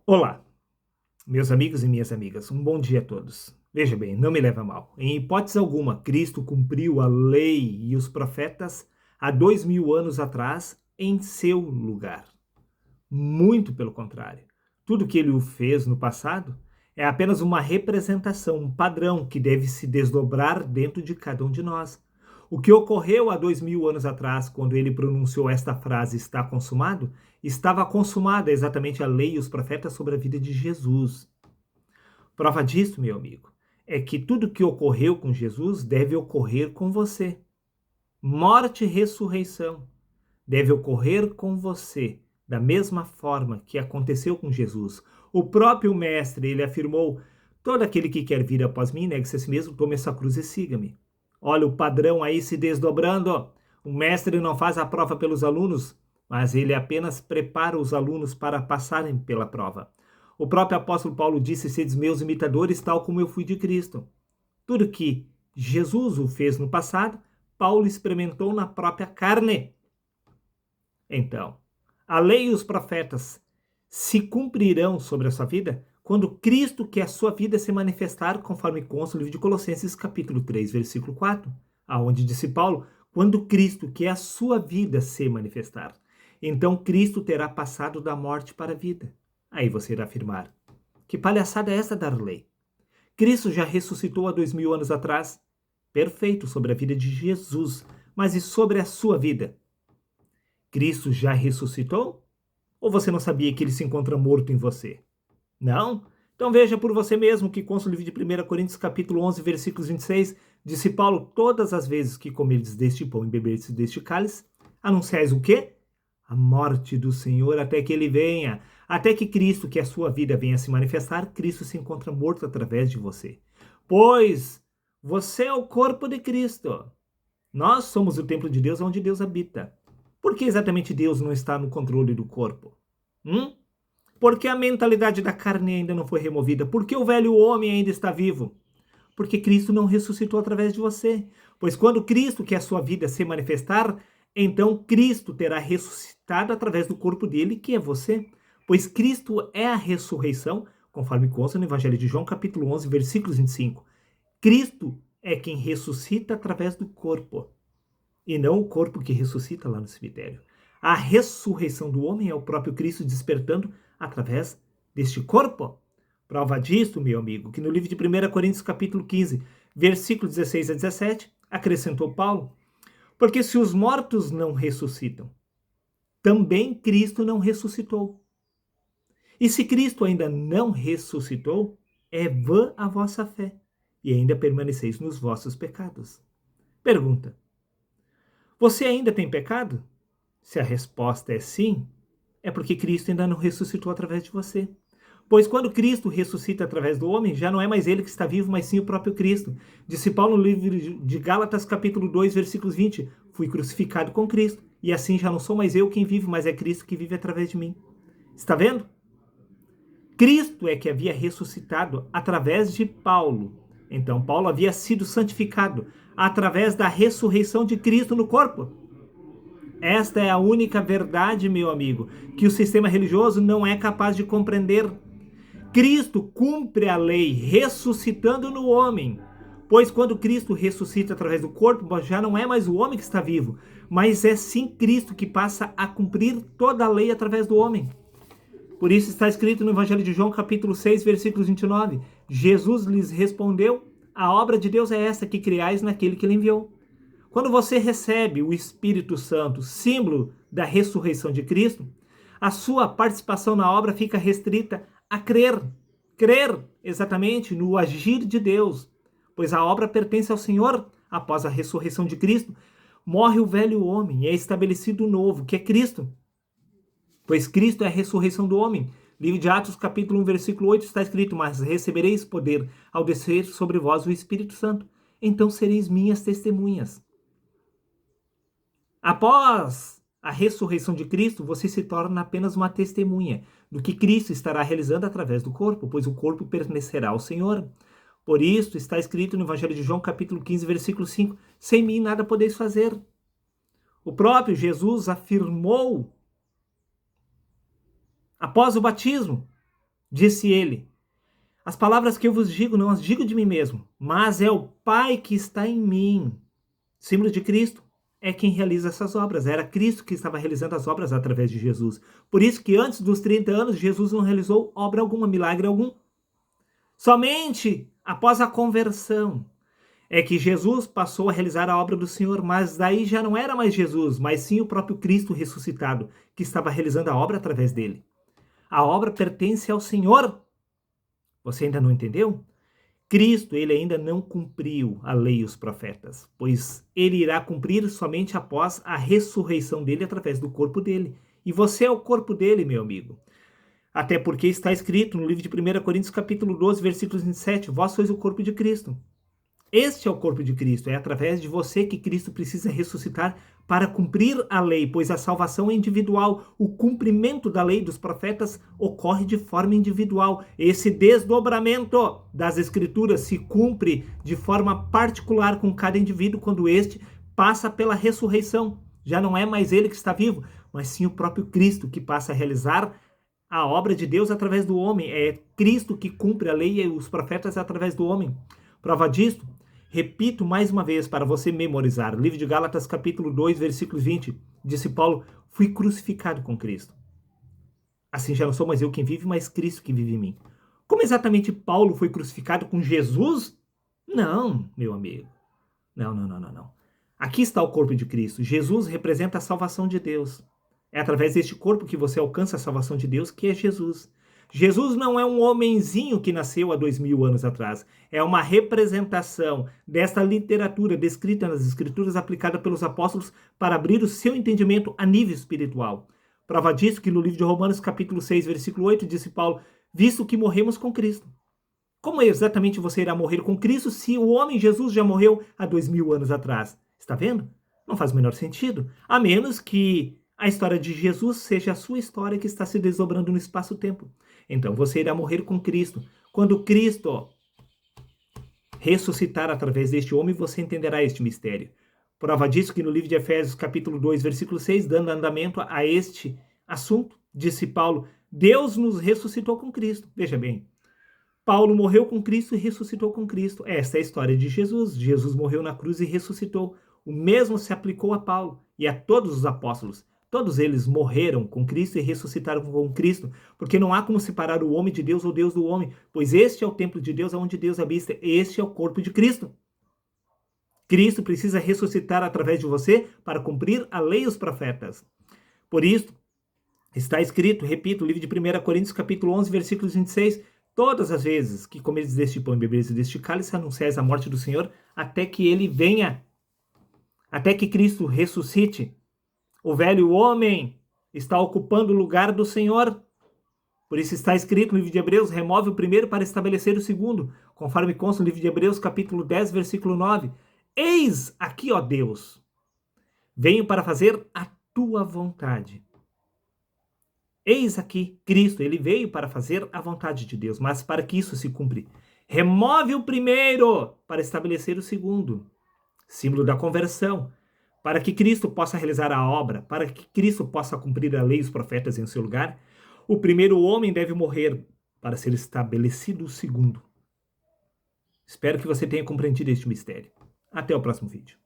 Olá, meus amigos e minhas amigas, um bom dia a todos. Veja bem, não me leva a mal. Em hipótese alguma, Cristo cumpriu a lei e os profetas há 2000 anos atrás em seu lugar. Muito pelo contrário. Tudo que ele fez no passado é apenas uma representação, um padrão que deve se desdobrar dentro de cada um de nós. O que ocorreu há 2000 anos atrás, quando ele pronunciou esta frase está consumado, estava consumada exatamente a lei e os profetas sobre a vida de Jesus. Prova disso, meu amigo, é que tudo que ocorreu com Jesus deve ocorrer com você. Morte e ressurreição deve ocorrer com você, da mesma forma que aconteceu com Jesus. O próprio mestre, ele afirmou: todo aquele que quer vir após mim, negue-se a si mesmo, tome essa cruz e siga-me. Olha o padrão aí se desdobrando. O mestre não faz a prova pelos alunos, mas ele apenas prepara os alunos para passarem pela prova. O próprio apóstolo Paulo disse: sedes meus imitadores, tal como eu fui de Cristo. Tudo que Jesus o fez no passado, Paulo experimentou na própria carne. Então, a lei e os profetas se cumprirão sobre a sua vida quando Cristo, que é a sua vida, se manifestar, conforme consta no livro de Colossenses, capítulo 3, versículo 4, aonde disse Paulo: quando Cristo, que é a sua vida, se manifestar, então Cristo terá passado da morte para a vida. Aí você irá afirmar: que palhaçada é essa da lei? Cristo já ressuscitou há 2000 anos atrás. Perfeito, sobre a vida de Jesus, mas e sobre a sua vida? Cristo já ressuscitou? Ou você não sabia que ele se encontra morto em você? Não? Então veja por você mesmo que consta o livro de 1 Coríntios capítulo 11, versículos 26, disse Paulo: todas as vezes que comerdes deste pão e beberdes deste cálice, anunciais o quê? A morte do Senhor até que ele venha. Até que Cristo, que é a sua vida, venha se manifestar, Cristo se encontra morto através de você. Pois você é o corpo de Cristo. Nós somos o templo de Deus onde Deus habita. Por que exatamente Deus não está no controle do corpo? Porque a mentalidade da carne ainda não foi removida. Porque o velho homem ainda está vivo. Porque Cristo não ressuscitou através de você. Pois quando Cristo, que é a sua vida, se manifestar, então Cristo terá ressuscitado através do corpo dele, que é você. Pois Cristo é a ressurreição, conforme consta no Evangelho de João, capítulo 11, versículos 25. Cristo é quem ressuscita através do corpo, e não o corpo que ressuscita lá no cemitério. A ressurreição do homem é o próprio Cristo despertando através deste corpo. Prova disto, meu amigo, que no livro de 1 Coríntios capítulo 15, versículos 16 a 17, acrescentou Paulo: porque se os mortos não ressuscitam, também Cristo não ressuscitou. E se Cristo ainda não ressuscitou, é vã a vossa fé, e ainda permaneceis nos vossos pecados. Pergunta: você ainda tem pecado? Se a resposta é sim, é porque Cristo ainda não ressuscitou através de você. Pois quando Cristo ressuscita através do homem, já não é mais ele que está vivo, mas sim o próprio Cristo. Disse Paulo no livro de Gálatas, capítulo 2, versículos 20: fui crucificado com Cristo, e assim já não sou mais eu quem vive, mas é Cristo que vive através de mim. Está vendo? Cristo é que havia ressuscitado através de Paulo. Então Paulo havia sido santificado através da ressurreição de Cristo no corpo. Esta é a única verdade, meu amigo, que o sistema religioso não é capaz de compreender. Cristo cumpre a lei ressuscitando no homem. Pois quando Cristo ressuscita através do corpo, já não é mais o homem que está vivo, mas é sim Cristo que passa a cumprir toda a lei através do homem. Por isso está escrito no Evangelho de João, capítulo 6, versículos 29. Jesus lhes respondeu: a obra de Deus é esta, que criais naquele que ele enviou. Quando você recebe o Espírito Santo, símbolo da ressurreição de Cristo, a sua participação na obra fica restrita a crer. Crer exatamente no agir de Deus, pois a obra pertence ao Senhor. Após a ressurreição de Cristo, morre o velho homem e é estabelecido o novo, que é Cristo. Pois Cristo é a ressurreição do homem. Livro de Atos, capítulo 1, versículo 8, está escrito: mas recebereis poder ao descer sobre vós o Espírito Santo. Então sereis minhas testemunhas. Após a ressurreição de Cristo, você se torna apenas uma testemunha do que Cristo estará realizando através do corpo, pois o corpo pertencerá ao Senhor. Por isso está escrito no Evangelho de João, capítulo 15, versículo 5, sem mim nada podeis fazer. O próprio Jesus afirmou, após o batismo, Disse ele: as palavras que eu vos digo, não as digo de mim mesmo, mas é o Pai que está em mim. Símbolo de Cristo é quem realiza essas obras. Era Cristo que estava realizando as obras através de Jesus. Por isso que antes dos 30 anos, Jesus não realizou obra alguma, milagre algum. Somente após a conversão é que Jesus passou a realizar a obra do Senhor, mas daí já não era mais Jesus, mas sim o próprio Cristo ressuscitado, que estava realizando a obra através dele. A obra pertence ao Senhor. Você ainda não entendeu? Cristo, ele ainda não cumpriu a lei e os profetas, pois ele irá cumprir somente após a ressurreição dele através do corpo dele. E você é o corpo dele, meu amigo. Até porque está escrito no livro de 1 Coríntios capítulo 12, versículos 27, vós sois o corpo de Cristo. Este é o corpo de Cristo, é através de você que Cristo precisa ressuscitar para cumprir a lei, pois a salvação é individual. O cumprimento da lei dos profetas ocorre de forma individual. Esse desdobramento das Escrituras se cumpre de forma particular com cada indivíduo quando este passa pela ressurreição. Já não é mais ele que está vivo, mas sim o próprio Cristo que passa a realizar a obra de Deus através do homem. É Cristo que cumpre a lei e os profetas através do homem. Prova disto, repito mais uma vez para você memorizar. Livro de Gálatas, capítulo 2, versículo 20. Disse Paulo: fui crucificado com Cristo. Assim já não sou mais eu quem vive, mas Cristo que vive em mim. Como exatamente Paulo foi crucificado com Jesus? Não, meu amigo. Não. Aqui está o corpo de Cristo. Jesus representa a salvação de Deus. É através deste corpo que você alcança a salvação de Deus, que é Jesus. Jesus não é um homenzinho que nasceu há 2000 anos atrás. É uma representação desta literatura descrita nas Escrituras, aplicada pelos apóstolos para abrir o seu entendimento a nível espiritual. Prova disso que no livro de Romanos, capítulo 6, versículo 8, disse Paulo: visto que morremos com Cristo. Como exatamente você irá morrer com Cristo se o homem Jesus já morreu há 2000 anos atrás? Está vendo? Não faz o menor sentido. A menos que a história de Jesus seja a sua história que está se desdobrando no espaço-tempo. Então você irá morrer com Cristo. Quando Cristo ressuscitar através deste homem, você entenderá este mistério. Prova disso que no livro de Efésios, capítulo 2, versículo 6, dando andamento a este assunto, disse Paulo: Deus nos ressuscitou com Cristo. Veja bem, Paulo morreu com Cristo e ressuscitou com Cristo. Esta é a história de Jesus. Jesus morreu na cruz e ressuscitou. O mesmo se aplicou a Paulo e a todos os apóstolos. Todos eles morreram com Cristo e ressuscitaram com Cristo, porque não há como separar o homem de Deus ou Deus do homem, pois este é o templo de Deus, onde Deus habita. Este é o corpo de Cristo. Cristo precisa ressuscitar através de você para cumprir a lei e os profetas. Por isso, está escrito, repito, o livro de 1 Coríntios, capítulo 11, versículos 26, todas as vezes que comeres deste pão e beberes deste cálice, anunciais a morte do Senhor, até que ele venha, até que Cristo ressuscite. O velho homem está ocupando o lugar do Senhor. Por isso está escrito no livro de Hebreus: remove o primeiro para estabelecer o segundo, conforme consta no livro de Hebreus, capítulo 10, versículo 9. Eis aqui, ó Deus, venho para fazer a tua vontade. Eis aqui, Cristo, ele veio para fazer a vontade de Deus, mas para que isso se cumpra, remove o primeiro para estabelecer o segundo. Símbolo da conversão. Para que Cristo possa realizar a obra, para que Cristo possa cumprir a lei e os profetas em seu lugar, o primeiro homem deve morrer para ser estabelecido o segundo. Espero que você tenha compreendido este mistério. Até o próximo vídeo.